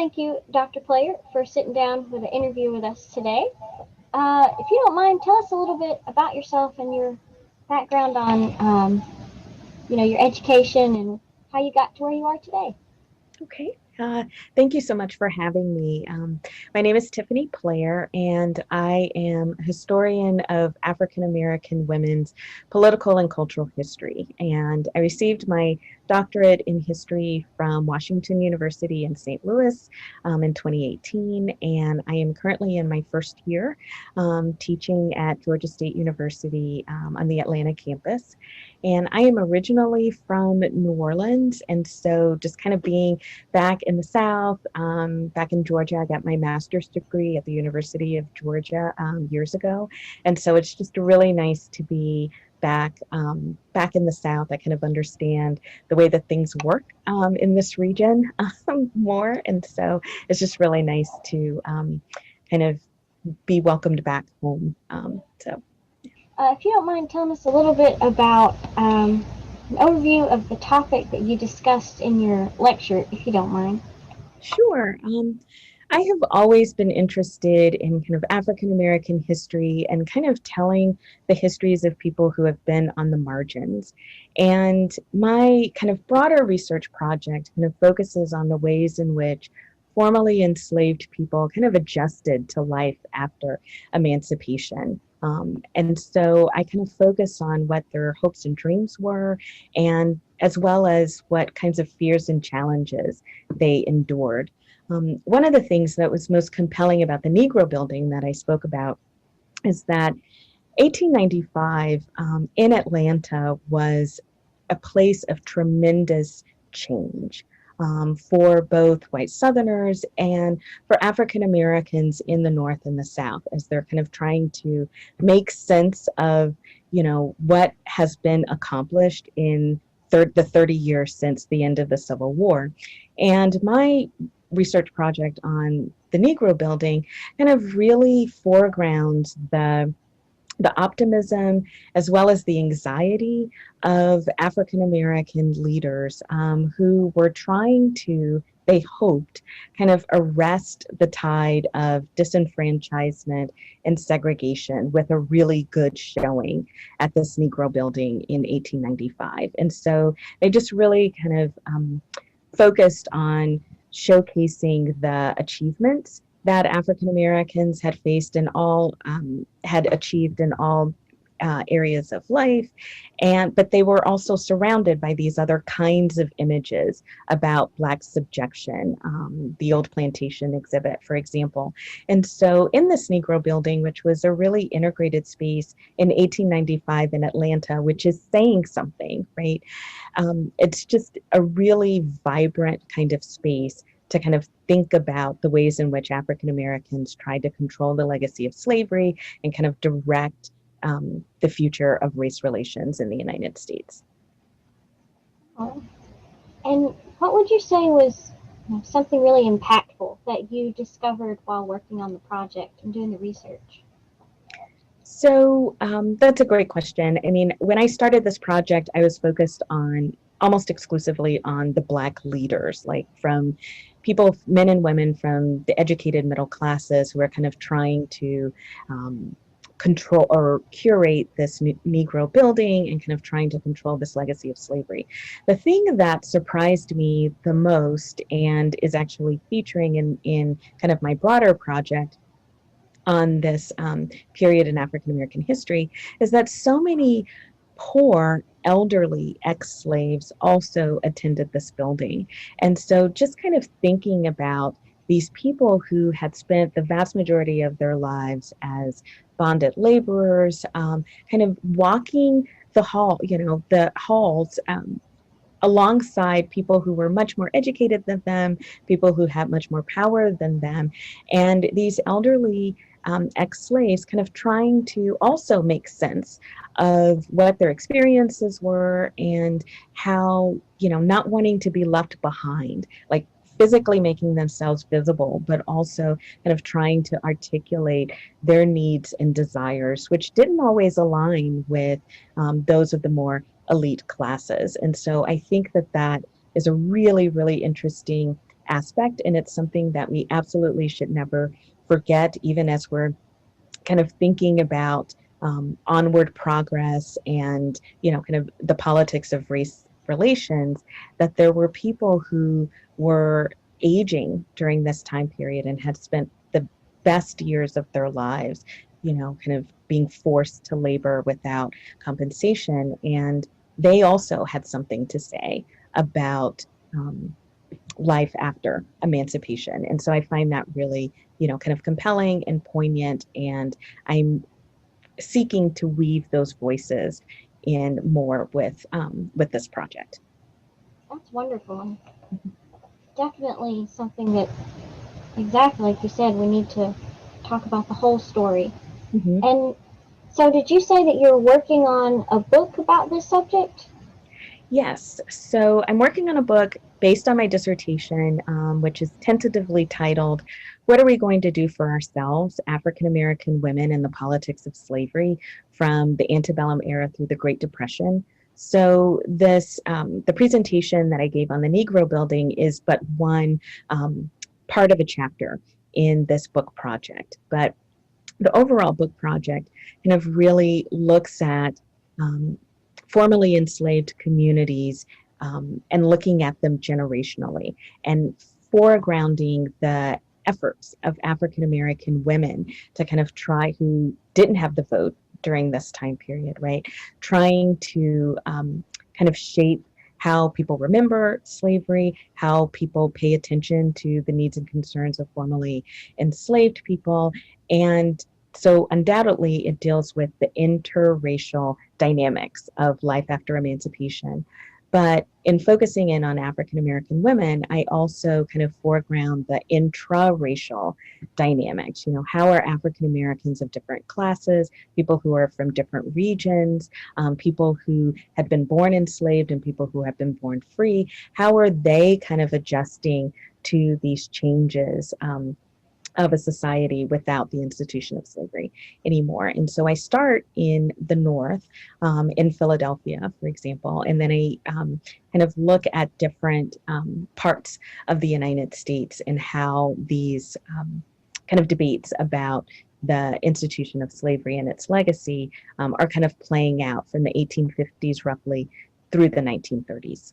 thank you, Dr. Player, for sitting down with an interview with us today. If you don't mind, tell us a little bit about yourself and your background on, your education and how you got to where you are today. Okay. Thank you so much for having me. My name is Tiffany Player, and I am a historian of African American women's political and cultural history. And I received my doctorate in history from Washington University in St. Louis in 2018. And I am currently in my first year teaching at Georgia State University on the Atlanta campus. And I am originally from New Orleans, and so just kind of being back in the South, back in Georgia. I got my master's degree at the University of Georgia years ago. And so it's just really nice to be back in the South. I kind of understand the way that things work in this region more. And so it's just really nice to kind of be welcomed back home. If you don't mind telling us a little bit about an overview of the topic that you discussed in your lecture, if you don't mind. Sure. I have always been interested in kind of African American history and kind of telling the histories of people who have been on the margins. And my kind of broader research project kind of focuses on the ways in which formerly enslaved people kind of adjusted to life after emancipation. And so I kind of focus on what their hopes and dreams were, and as well as what kinds of fears and challenges they endured. One of the things that was most compelling about the Negro Building that I spoke about is that 1895 in Atlanta was a place of tremendous change. For both white Southerners and for African Americans in the North and the South, as they're kind of trying to make sense of, what has been accomplished in the 30 years since the end of the Civil War. And my research project on the Negro Building kind of really foregrounds the optimism as well as the anxiety of African American leaders who were trying to, they hoped, kind of arrest the tide of disenfranchisement and segregation with a really good showing at this Negro Building in 1895. And so they just really kind of focused on showcasing the achievements that African Americans had faced in all, had achieved in all areas of life, but they were also surrounded by these other kinds of images about Black subjection, the old plantation exhibit, for example. And so in this Negro Building, which was a really integrated space in 1895 in Atlanta, which is saying something, right? It's just a really vibrant kind of space to kind of think about the ways in which African Americans tried to control the legacy of slavery and kind of direct the future of race relations in the United States. Oh. And what would you say was something really impactful that you discovered while working on the project and doing the research? So that's a great question. I mean, when I started this project, I was focused on almost exclusively on the Black leaders, like from people, men and women from the educated middle classes who are kind of trying to control or curate this Negro building and kind of trying to control this legacy of slavery. The thing that surprised me the most and is actually featuring in kind of my broader project on this period in African American history is that so many poor elderly ex-slaves also attended this building. And so just kind of thinking about these people who had spent the vast majority of their lives as bonded laborers, kind of walking the halls alongside people who were much more educated than them, people who had much more power than them, and these elderly ex-slaves kind of trying to also make sense of what their experiences were and how, not wanting to be left behind, like physically making themselves visible, but also kind of trying to articulate their needs and desires, which didn't always align with those of the more elite classes. And so I think that that is a really, really interesting aspect, and it's something that we absolutely should never forget, even as we're kind of thinking about onward progress and, kind of the politics of race relations, that there were people who were aging during this time period and had spent the best years of their lives, kind of being forced to labor without compensation. And they also had something to say about life after emancipation. And so I find that really, kind of compelling and poignant. And I'm seeking to weave those voices in more with this project. That's wonderful. Definitely something that, exactly like you said, we need to talk about the whole story. Mm-hmm. And so, did you say that you're working on a book about this subject? Yes. So I'm working on a book based on my dissertation, which is tentatively titled, "What Are We Going to Do for Ourselves? African American Women and the Politics of Slavery from the Antebellum Era Through the Great Depression." So the presentation that I gave on the Negro Building is but one part of a chapter in this book project. But the overall book project kind of really looks at um, formerly enslaved communities and looking at them generationally and foregrounding the efforts of African American women to kind of try, who didn't have the vote during this time period, right? Trying to kind of shape how people remember slavery, how people pay attention to the needs and concerns of formerly enslaved people, and so undoubtedly, it deals with the interracial dynamics of life after emancipation. But in focusing in on African American women, I also kind of foreground the intra-racial dynamics. How are African Americans of different classes, people who are from different regions, people who had been born enslaved and people who have been born free, how are they kind of adjusting to these changes of a society without the institution of slavery anymore? And so I start in the North, in Philadelphia, for example, and then I kind of look at different parts of the United States and how these kind of debates about the institution of slavery and its legacy are kind of playing out from the 1850s roughly through the 1930s.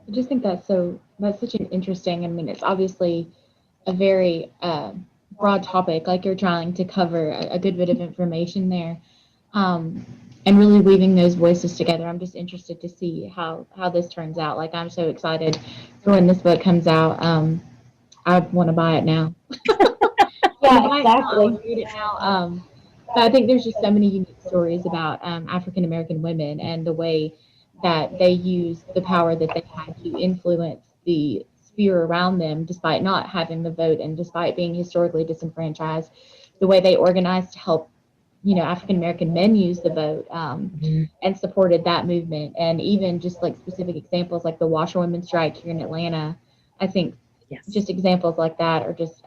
I just think that's such an interesting. I mean, it's obviously a very broad topic. Like you're trying to cover a good bit of information there, um, and really weaving those voices together. I'm just interested to see how this turns out. Like I'm so excited for when this book comes out. I want to buy it now. Yeah, exactly. Read it now. But I think there's just so many unique stories about African American women and the way that they used the power that they had to influence the sphere around them, despite not having the vote and despite being historically disenfranchised. The way they organized to help, African American men use the vote, Mhm. and supported that movement, and even just like specific examples like the washerwomen strike here in Atlanta. I think Yes. just examples like that are just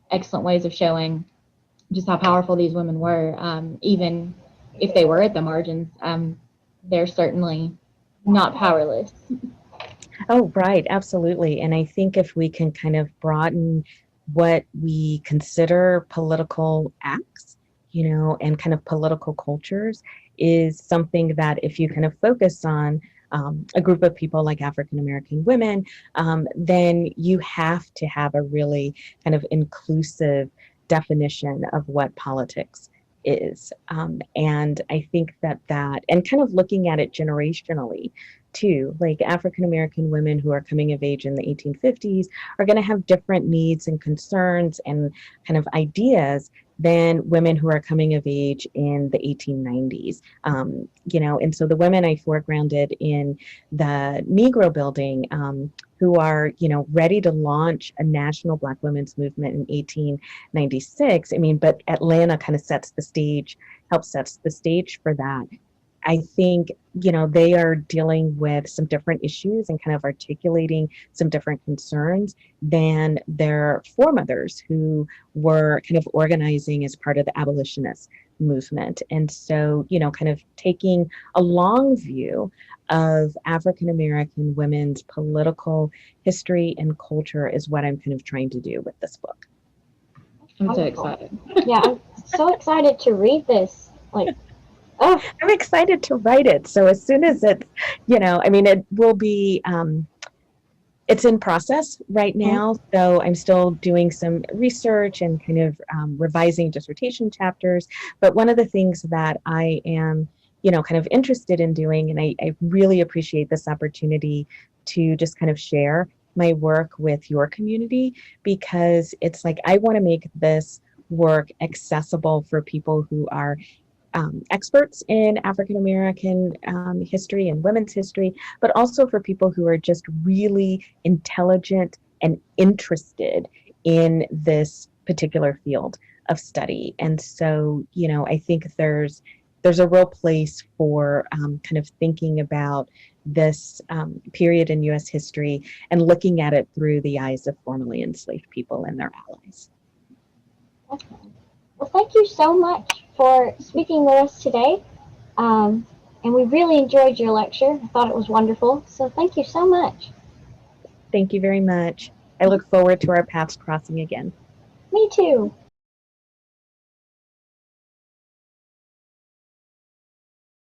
excellent ways of showing just how powerful these women were, even if they were at the margins. They're certainly not powerless. Oh, right, absolutely. And I think if we can kind of broaden what we consider political acts, and kind of political cultures, is something that if you kind of focus on a group of people like African American women, then you have to have a really kind of inclusive definition of what politics is. And I think and kind of looking at it generationally too, like African American women who are coming of age in the 1850s are going to have different needs and concerns and kind of ideas than women who are coming of age in the 1890s. And so the women I foregrounded in the Negro Building, who are, ready to launch a national Black women's movement in 1896. I mean, but Atlanta kind of helps sets the stage for that. I think, they are dealing with some different issues and kind of articulating some different concerns than their foremothers who were kind of organizing as part of the abolitionist movement. And so, kind of taking a long view of African American women's political history and culture is what I'm kind of trying to do with this book. I'm so Wonderful. excited. Yeah, I'm so excited to read this. Like, oh, I'm excited to write it. So as soon as it's, it will be, it's in process right now. So I'm still doing some research and kind of revising dissertation chapters. But one of the things that I am, kind of interested in doing, and I really appreciate this opportunity to just kind of share my work with your community, because it's like I want to make this work accessible for people who are experts in African American history and women's history, but also for people who are just really intelligent and interested in this particular field of study. And so, I think there's a real place for kind of thinking about this period in U.S. history and looking at it through the eyes of formerly enslaved people and their allies. well, thank you so much for speaking with us today. And we really enjoyed your lecture. I thought it was wonderful. So thank you so much. Thank you very much. I look forward to our paths crossing again. Me too.